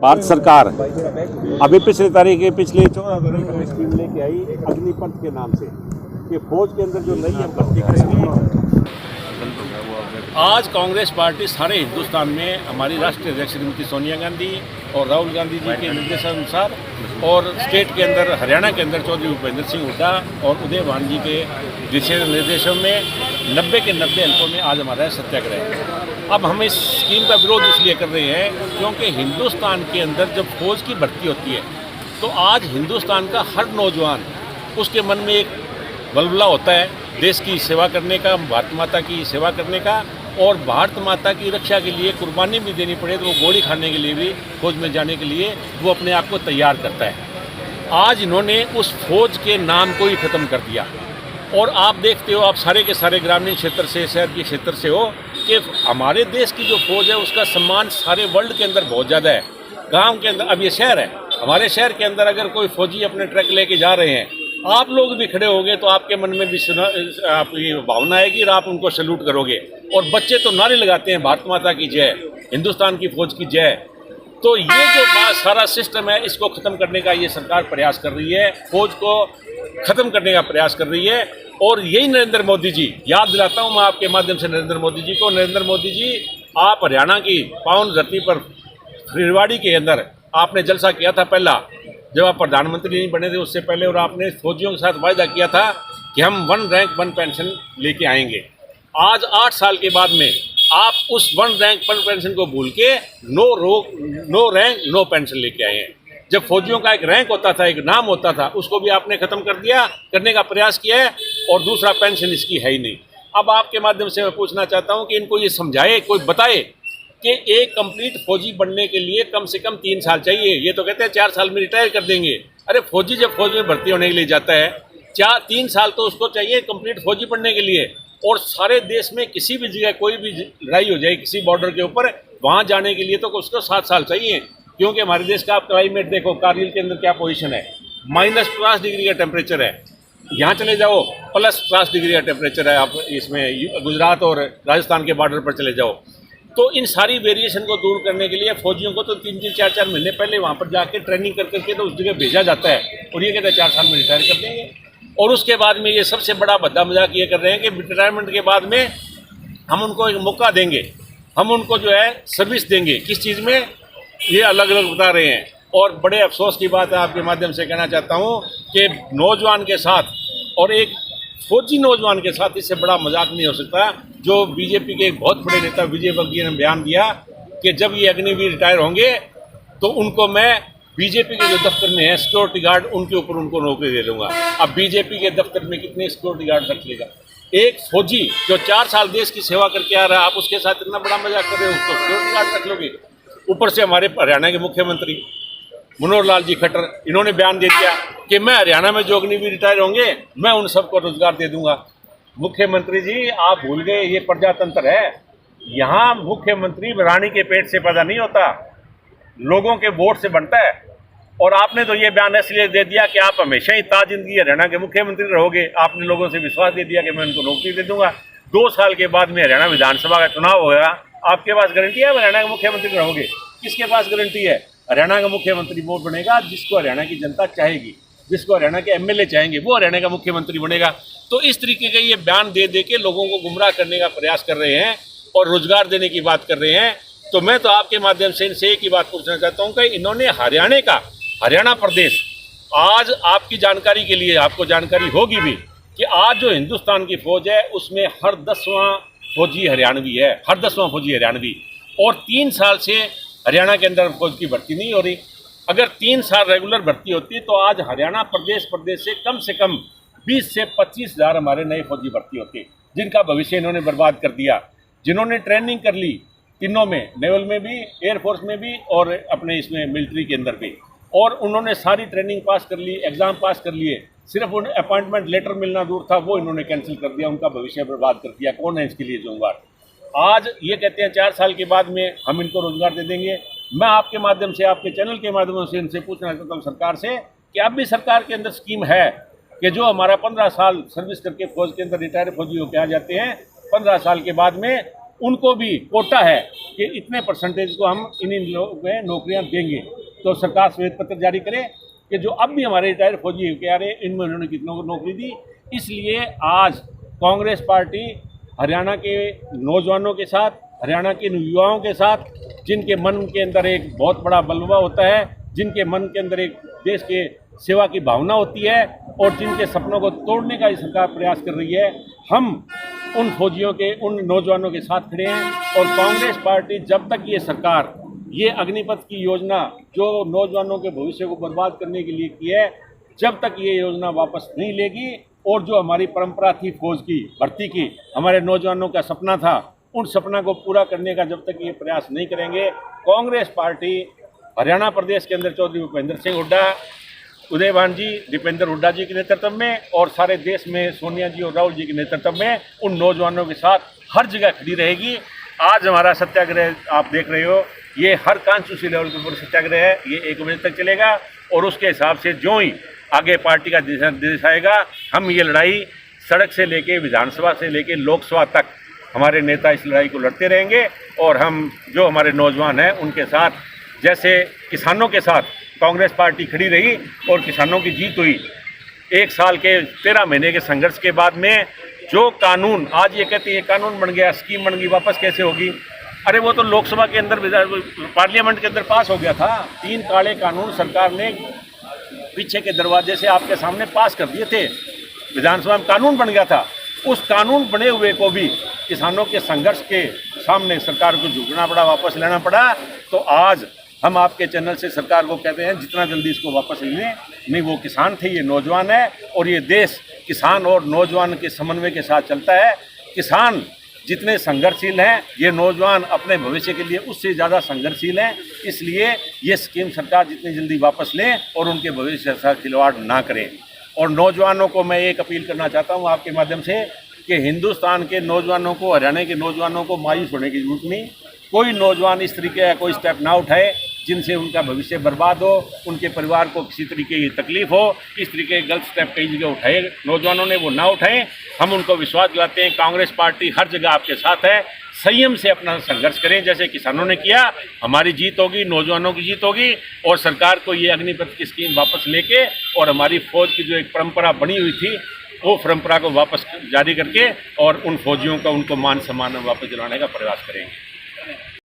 भारत सरकार अभी पिछले 14 तारीख को स्कीम लेके आई अग्निपथ के नाम से कि फौज के अंदर जो नई है भर्ती करेंगे। आज कांग्रेस पार्टी सारे हिंदुस्तान में हमारी राष्ट्रीय अध्यक्ष श्रीमती सोनिया गांधी और राहुल गांधी जी के निर्देशानुसार और स्टेट के अंदर हरियाणा के अंदर चौधरी भूपेंद्र सिंह हुड्डा और उदय भान जी के दिशा निर्देशों में 90 के 90 हल्कों में आज हमारा सत्याग्रह है। अब हम इस स्कीम का विरोध इसलिए कर रहे हैं क्योंकि हिंदुस्तान के अंदर जब फौज की भर्ती होती है तो आज हिंदुस्तान का हर नौजवान उसके मन में एक बलबला होता है देश की सेवा करने का, भारत माता की सेवा करने का, और भारत माता की रक्षा के लिए कुर्बानी भी देनी पड़े तो वो गोली खाने के लिए भी फौज में जाने के लिए वो अपने आप को तैयार करता है। आज इन्होंने उस फौज के नाम को ही ख़त्म कर दिया और आप देखते हो, आप सारे के सारे ग्रामीण क्षेत्र से, शहर के क्षेत्र से हो कि हमारे देश की जो फौज है उसका सम्मान सारे वर्ल्ड के अंदर बहुत ज़्यादा है। गाँव के अंदर, अब ये शहर है, हमारे शहर के अंदर अगर कोई फौजी अपने ट्रक लेके जा रहे हैं, आप लोग भी खड़े होंगे तो आपके मन में भी आपकी भावना आएगी और आप उनको सैल्यूट करोगे। और बच्चे तो नारे लगाते हैं भारत माता की जय, हिंदुस्तान की फौज की जय। तो ये जो सारा सिस्टम है इसको ख़त्म करने का ये सरकार प्रयास कर रही है, फौज को ख़त्म करने का प्रयास कर रही है। और यही नरेंद्र मोदी जी, याद दिलाता हूँ मैं आपके माध्यम से नरेंद्र मोदी जी को, नरेंद्र मोदी जी आप हरियाणा की पावन धरती पर रेवाड़ी के अंदर आपने जलसा किया था पहला, जब आप प्रधानमंत्री नहीं बने थे उससे पहले, और आपने फौजियों के साथ वायदा किया था कि हम 1 रैंक 1 पेंशन लेके आएंगे। आज 8 साल के बाद में आप उस 1 रैंक 1 पेंशन को भूल के नो रैंक नो पेंशन लेके आए हैं। जब फौजियों का एक रैंक होता था, एक नाम होता था, उसको भी आपने ख़त्म कर दिया, करने का प्रयास किया है, और दूसरा पेंशन इसकी है ही नहीं। अब आपके माध्यम से मैं पूछना चाहता हूँ कि इनको ये समझाए, कोई बताए कि एक कंप्लीट फौजी बनने के लिए कम से कम 3 साल चाहिए। ये तो कहते हैं 4 साल में रिटायर कर देंगे। अरे फौजी जब फौज में भर्ती होने के लिए जाता है 3 साल तो उसको चाहिए कंप्लीट फौजी बनने के लिए। और सारे देश में किसी भी जगह कोई भी लड़ाई हो जाए किसी बॉर्डर के ऊपर, वहाँ जाने के लिए तो उसको 7 साल चाहिए। क्योंकि हमारे देश का आप क्लाइमेट देखो, कारगिल के अंदर क्या पोजीशन है, -50 डिग्री का टेम्परेचर है। यहाँ चले जाओ +50 डिग्री का टेम्परेचर है। आप इसमें गुजरात और राजस्थान के बॉर्डर पर चले जाओ। तो इन सारी वेरिएशन को दूर करने के लिए फौजियों को तो 3-3, 4-4 महीने पहले वहाँ पर जाके ट्रेनिंग कर करके तो उस जगह भेजा जाता है, और ये कहते हैं 4 साल में रिटायर कर देंगे। और उसके बाद में ये सबसे बड़ा भद्दा मजाक ये कर रहे हैं कि रिटायरमेंट के बाद में हम उनको एक मौका देंगे, हम उनको जो है सर्विस देंगे। किस चीज़ में, ये अलग अलग बता रहे हैं। और बड़े अफसोस की बात है, आपके माध्यम से कहना चाहता हूँ कि नौजवान के साथ और एक फौजी नौजवान के साथ इससे बड़ा मजाक नहीं हो सकता। जो बीजेपी के एक बहुत बड़े नेता विजय वर्गीय ने बयान दिया कि जब ये अग्निवीर रिटायर होंगे तो उनको मैं बीजेपी के जो दफ्तर में है सिक्योरिटी गार्ड, उनके ऊपर उनको नौकरी दे दूंगा। अब बीजेपी के दफ्तर में कितने सिक्योरिटी गार्ड रख लेगा? एक फौजी जो 4 साल देश की सेवा करके आ रहा है, आप उसके साथ इतना बड़ा मजाक कर रहे हो, उसको सिक्योरिटी गार्ड रख लोगे? ऊपर से हमारे हरियाणा के मुख्यमंत्री मनोहर लाल जी खट्टर, इन्होंने बयान दे दिया कि मैं हरियाणा में जो अग्निवीर रिटायर होंगे मैं उन सबको रोजगार दे दूंगा। मुख्यमंत्री जी आप भूल गए, ये प्रजातंत्र है। यहाँ मुख्यमंत्री रानी के पेट से पैदा नहीं होता, लोगों के वोट से बनता है। और आपने तो ये बयान इसलिए दे दिया कि आप हमेशा ही ताजिंदगी हरियाणा के मुख्यमंत्री रहोगे। आपने लोगों से विश्वास दे दिया कि मैं उनको नौकरी दे दूंगा। 2 साल के बाद में हरियाणा विधानसभा का चुनाव होगा, आपके पास गारंटी है हरियाणा के मुख्यमंत्री रहोगे? किसके पास गारंटी है? हरियाणा का मुख्यमंत्री वो बनेगा जिसको हरियाणा की जनता चाहेगी, जिसको हरियाणा के एमएलए चाहेंगे, वो हरियाणा का मुख्यमंत्री बनेगा। तो इस तरीके के ये बयान दे दे के लोगों को गुमराह करने का प्रयास कर रहे हैं और रोजगार देने की बात कर रहे हैं। तो मैं तो आपके माध्यम से इनसे एक ही बात पूछना चाहता हूँ कि इन्होंने हरियाणा प्रदेश, आज आपकी जानकारी के लिए, आपको जानकारी होगी भी कि आज जो हिंदुस्तान की फौज है उसमें हर 10वां फौजी हरियाणवी है, हर 10वां फौजी हरियाणवी। और 3 साल से हरियाणा के अंदर फौज की भर्ती नहीं हो रही। अगर 3 साल रेगुलर भर्ती होती तो आज हरियाणा प्रदेश से कम 20 से 25 हज़ार हमारे नए फौजी भर्ती होते, जिनका भविष्य इन्होंने बर्बाद कर दिया। जिन्होंने ट्रेनिंग कर ली तीनों में, नेवल में भी, एयरफोर्स में भी और अपने इसमें मिलिट्री के अंदर भी, और उन्होंने सारी ट्रेनिंग पास कर ली, एग्ज़ाम पास कर लिए, सिर्फ उन अपॉइंटमेंट लेटर मिलना दूर था, वो इन्होंने कैंसिल कर दिया, उनका भविष्य बर्बाद कर दिया। कौन है इसके लिए जिम्मेदार? आज ये कहते हैं 4 साल के बाद में हम इनको रोजगार दे देंगे। मैं आपके माध्यम से, आपके चैनल के माध्यम से इनसे पूछना चाहता हूँ सरकार से कि अब भी सरकार के अंदर स्कीम है कि जो हमारा 15 साल सर्विस करके फौज के अंदर रिटायर फौजी होकर आ जाते हैं, 15 साल के बाद में उनको भी कोटा है कि इतने परसेंटेज को हम इन में नौकरियां देंगे। तो सरकार श्वेत पत्र जारी करे कि जो अब भी हमारे रिटायर्ड फौजी कह रहे हैं इनमें उन्होंने कितनों को नौकरी दी। इसलिए आज कांग्रेस पार्टी हरियाणा के नौजवानों के साथ, हरियाणा के युवाओं के साथ, जिनके मन के अंदर एक बहुत बड़ा बलवा होता है, जिनके मन के अंदर एक देश के सेवा की भावना होती है और जिनके सपनों को तोड़ने का सरकार प्रयास कर रही है, हम उन फौजियों के, उन नौजवानों के साथ खड़े हैं। और कांग्रेस पार्टी जब तक ये सरकार ये अग्निपथ की योजना जो नौजवानों के भविष्य को बर्बाद करने के लिए की है, जब तक ये योजना वापस नहीं लेगी और जो हमारी परंपरा थी फौज की भर्ती की, हमारे नौजवानों का सपना था, उन सपना को पूरा करने का जब तक ये प्रयास नहीं करेंगे, कांग्रेस पार्टी हरियाणा प्रदेश के अंदर चौधरी भूपेंद्र सिंह हुड्डा, उदयभान जी, दीपेंद्र हुड्डा जी के नेतृत्व में और सारे देश में सोनिया जी और राहुल जी के नेतृत्व में उन नौजवानों के साथ हर जगह खड़ी रहेगी। आज हमारा सत्याग्रह आप देख रहे हो, ये हर कॉन्स्टिट्यूंसी लेवल के ऊपर सत्याग्रह है, ये 1 बजे तक चलेगा और उसके हिसाब से जो ही आगे पार्टी का दिशा निर्देश आएगा, हम ये लड़ाई सड़क से लेके विधानसभा से लेके लोकसभा तक हमारे नेता इस लड़ाई को लड़ते रहेंगे। और हम जो हमारे नौजवान हैं उनके साथ, जैसे किसानों के साथ कांग्रेस पार्टी खड़ी रही और किसानों की जीत हुई 1 साल के 13 महीने के संघर्ष के बाद में, जो कानून आज ये कहते हैं कानून बन गया, स्कीम बन गई, वापस कैसे होगी? अरे वो तो लोकसभा के अंदर, पार्लियामेंट के अंदर पास हो गया था। 3 काले कानून सरकार ने पीछे के दरवाजे से आपके सामने पास कर दिए थे, विधानसभा में कानून बन गया था। उस कानून बने हुए को भी किसानों के संघर्ष के सामने सरकार को झुकना पड़ा, वापस लेना पड़ा। तो आज हम आपके चैनल से सरकार को कहते हैं जितना जल्दी इसको वापस लें। नहीं, वो किसान थे, ये नौजवान है और ये देश किसान और नौजवान के समन्वय के साथ चलता है। किसान जितने संघर्षशील हैं, ये नौजवान अपने भविष्य के लिए उससे ज़्यादा संघर्षशील हैं। इसलिए ये स्कीम सरकार जितनी जल्दी वापस लें और उनके भविष्य के साथ खिलवाड़ ना करें। और नौजवानों को मैं एक अपील करना चाहता हूँ आपके माध्यम से कि हिंदुस्तान के नौजवानों को, हरियाणा के नौजवानों को मायूस होने की जरूरत नहीं। कोई नौजवान इस तरीके का कोई स्टेप ना उठाए जिनसे उनका भविष्य बर्बाद हो, उनके परिवार को किसी तरीके की तकलीफ हो। इस तरीके के गलत स्टेप कई जगह उठाए नौजवानों ने, वो ना उठाएं। हम उनको विश्वास दिलाते हैं कांग्रेस पार्टी हर जगह आपके साथ है। संयम से अपना संघर्ष करें जैसे किसानों ने किया, हमारी जीत होगी, नौजवानों की जीत होगी। और सरकार को ये अग्निपथ की स्कीम वापस लेके और हमारी फौज की जो एक परंपरा बनी हुई थी वो परंपरा को वापस जारी करके और उन फौजियों का, उनको मान सम्मान वापस दिलाने का प्रयास करेंगे।